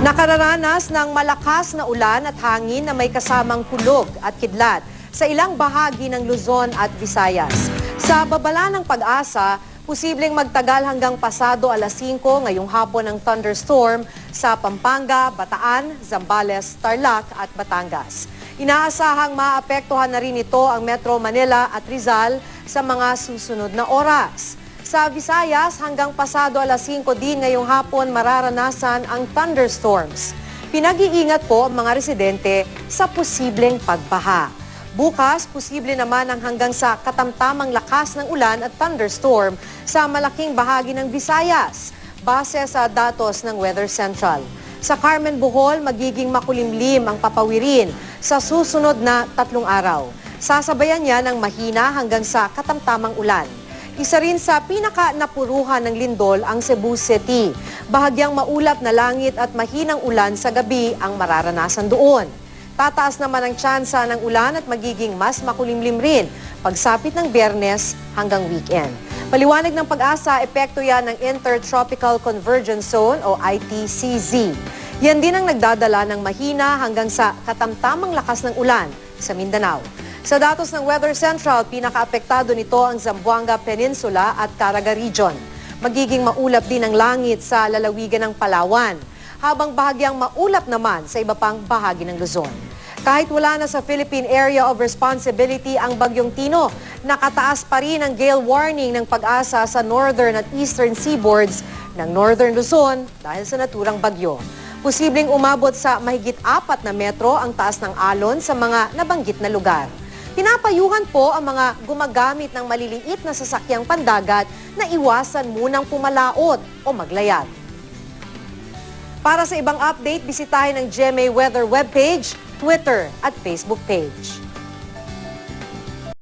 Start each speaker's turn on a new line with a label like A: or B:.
A: Nakararanas ng malakas na ulan at hangin na may kasamang kulog at kidlat sa ilang bahagi ng Luzon at Visayas. Sa babala ng Pag-asa, posibleng magtagal hanggang pasado alas 5 ngayong hapon ng thunderstorm sa Pampanga, Bataan, Zambales, Tarlac at Batangas. Inaasahang maapektuhan na rin ito ang Metro Manila at Rizal sa mga susunod na oras. Sa Visayas, hanggang pasado alas 5 din ngayong hapon mararanasan ang thunderstorms. Pinag-iingat po ang mga residente sa posibleng pagbaha. Bukas, posible naman ang hanggang sa katamtamang lakas ng ulan at thunderstorm sa malaking bahagi ng Visayas, base sa datos ng Weather Central. Sa Carmen, Bohol, magiging makulimlim ang papawirin sa susunod na 3 araw. Sasabayan niya ng mahina hanggang sa katamtamang ulan. Isa rin sa pinaka-napuruhan ng lindol ang Cebu City. Bahagyang maulap na langit at mahinang ulan sa gabi ang mararanasan doon. Tataas naman ang tsansa ng ulan at magiging mas makulimlim rin pagsapit ng Biyernes hanggang weekend. Paliwanag ng Pag-asa, epekto yan ng Intertropical Convergence Zone o ITCZ. Yan din ang nagdadala ng mahina hanggang sa katamtamang lakas ng ulan sa Mindanao. Sa datos ng Weather Central, pinakaapektado nito ang Zamboanga Peninsula at Caraga Region. Magiging maulap din ang langit sa lalawigan ng Palawan, habang bahagyang maulap naman sa iba pang bahagi ng Luzon. Kahit wala na sa Philippine Area of Responsibility ang Bagyong Tino, nakataas pa rin ang gale warning ng Pag-asa sa northern at eastern seaboards ng northern Luzon dahil sa naturang bagyo. Posibleng umabot sa mahigit 4 na metro ang taas ng alon sa mga nabanggit na lugar. Pinapayuhan po ang mga gumagamit ng maliliit na sasakyang pandagat na iwasan munang pumalaot o maglayag. Para sa ibang update, bisitahin ang GMA Weather webpage, Twitter at Facebook page.